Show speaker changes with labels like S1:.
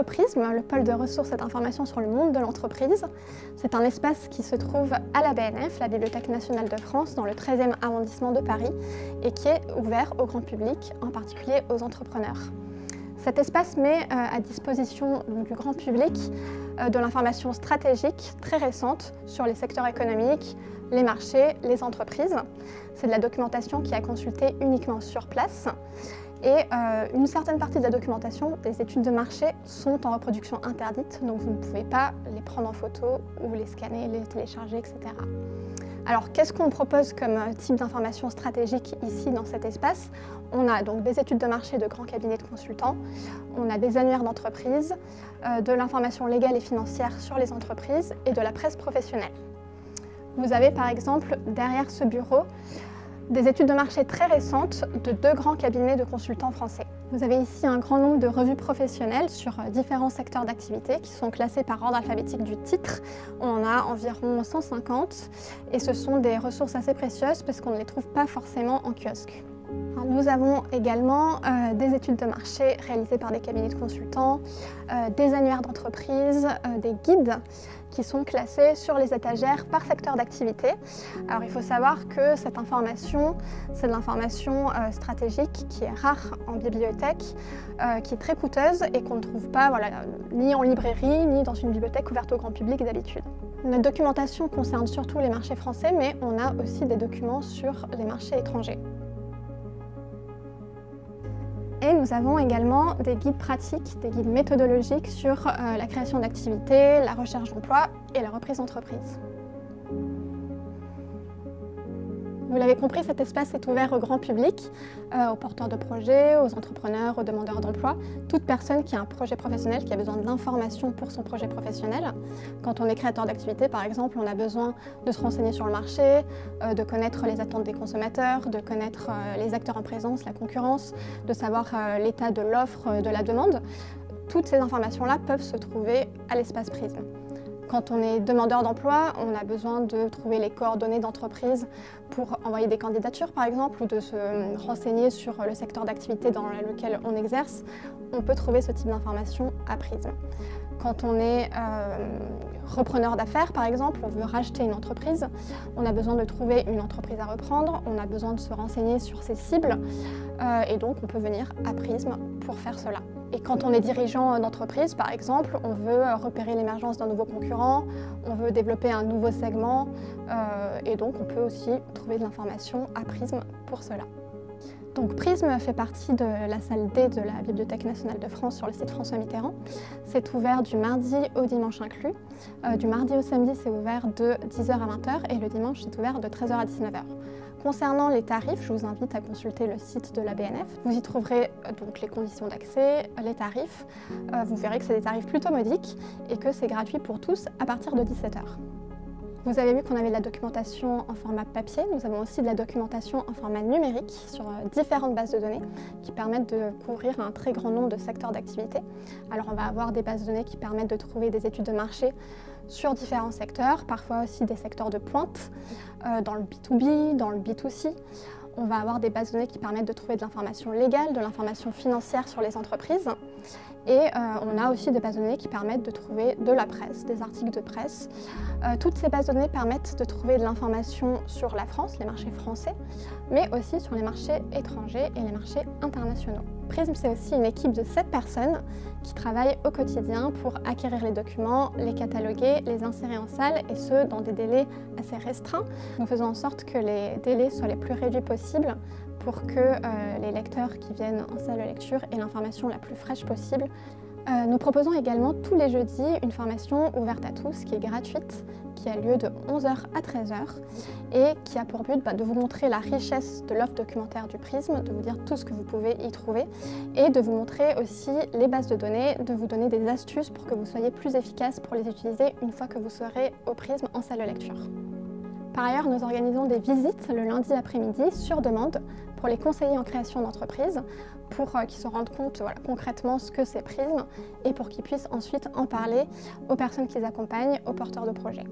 S1: Prisme, le pôle de ressources et d'information sur le monde de l'entreprise. C'est un espace qui se trouve à la BNF, la Bibliothèque nationale de France, dans le 13e arrondissement de Paris, et qui est ouvert au grand public, en particulier aux entrepreneurs. Cet espace met à disposition du grand public de l'information stratégique très récente sur les secteurs économiques, les marchés, les entreprises. C'est de la documentation qui est à consulter uniquement sur place. Et une certaine partie de la documentation, des études de marché, sont en reproduction interdite, donc vous ne pouvez pas les prendre en photo ou les scanner, les télécharger, etc. Alors, qu'est-ce qu'on propose comme type d'information stratégique ici dans cet espace? On a donc des études de marché de grands cabinets de consultants, on a des annuaires d'entreprise, de l'information légale et financière sur les entreprises et de la presse professionnelle. Vous avez par exemple derrière ce bureau des études de marché très récentes de 2 grands cabinets de consultants français. Vous avez ici un grand nombre de revues professionnelles sur différents secteurs d'activité qui sont classées par ordre alphabétique du titre. On en a environ 150 et ce sont des ressources assez précieuses parce qu'on ne les trouve pas forcément en kiosque. Alors, nous avons également des études de marché réalisées par des cabinets de consultants, des annuaires d'entreprise, des guides qui sont classés sur les étagères par secteur d'activité. Alors il faut savoir que cette information, c'est de l'information stratégique qui est rare en bibliothèque, qui est très coûteuse et qu'on ne trouve pas ni en librairie ni dans une bibliothèque ouverte au grand public d'habitude. Notre documentation concerne surtout les marchés français, mais on a aussi des documents sur les marchés étrangers. Et nous avons également des guides pratiques, des guides méthodologiques sur la création d'activités, la recherche d'emploi et la reprise d'entreprise. Vous l'avez compris, cet espace est ouvert au grand public, aux porteurs de projets, aux entrepreneurs, aux demandeurs d'emploi, toute personne qui a un projet professionnel, qui a besoin d'informations pour son projet professionnel. Quand on est créateur d'activité, par exemple, on a besoin de se renseigner sur le marché, de connaître les attentes des consommateurs, de connaître les acteurs en présence, la concurrence, de savoir l'état de l'offre, de la demande. Toutes ces informations-là peuvent se trouver à l'espace Prisme. Quand on est demandeur d'emploi, on a besoin de trouver les coordonnées d'entreprise pour envoyer des candidatures par exemple ou de se renseigner sur le secteur d'activité dans lequel on exerce. On peut trouver ce type d'informations à Prisme. Quand on est repreneur d'affaires par exemple, on veut racheter une entreprise, on a besoin de trouver une entreprise à reprendre, on a besoin de se renseigner sur ses cibles et donc on peut venir à Prisme pour faire cela. Et quand on est dirigeant d'entreprise, par exemple, on veut repérer l'émergence d'un nouveau concurrent, on veut développer un nouveau segment, et donc on peut aussi trouver de l'information à Prisme pour cela. Donc Prisme fait partie de la salle D de la Bibliothèque nationale de France sur le site François Mitterrand. C'est ouvert du mardi au dimanche inclus. Du mardi au samedi, c'est ouvert de 10h à 20h et le dimanche, c'est ouvert de 13h à 19h. Concernant les tarifs, je vous invite à consulter le site de la BNF. Vous y trouverez donc les conditions d'accès, les tarifs. Vous verrez que c'est des tarifs plutôt modiques et que c'est gratuit pour tous à partir de 17h. Vous avez vu qu'on avait de la documentation en format papier. Nous avons aussi de la documentation en format numérique sur différentes bases de données qui permettent de couvrir un très grand nombre de secteurs d'activité. Alors on va avoir des bases de données qui permettent de trouver des études de marché sur différents secteurs, parfois aussi des secteurs de pointe, dans le B2B, dans le B2C. On va avoir des bases de données qui permettent de trouver de l'information légale, de l'information financière sur les entreprises. Et on a aussi des bases de données qui permettent de trouver de la presse, des articles de presse. Toutes ces bases de données permettent de trouver de l'information sur la France, les marchés français, mais aussi sur les marchés étrangers et les marchés internationaux. Prisme, c'est aussi une équipe de 7 personnes qui travaillent au quotidien pour acquérir les documents, les cataloguer, les insérer en salle et ce, dans des délais assez restreints. Nous faisons en sorte que les délais soient les plus réduits possibles pour que les lecteurs qui viennent en salle de lecture aient l'information la plus fraîche possible. Nous proposons également tous les jeudis une formation ouverte à tous qui est gratuite, qui a lieu de 11h à 13h et qui a pour but de vous montrer la richesse de l'offre documentaire du Prisme, de vous dire tout ce que vous pouvez y trouver et de vous montrer aussi les bases de données, de vous donner des astuces pour que vous soyez plus efficace pour les utiliser une fois que vous serez au Prisme en salle de lecture. Par ailleurs, nous organisons des visites le lundi après-midi sur demande pour les conseillers en création d'entreprise pour qu'ils se rendent compte concrètement ce que c'est Prisme et pour qu'ils puissent ensuite en parler aux personnes qui les accompagnent, aux porteurs de projets.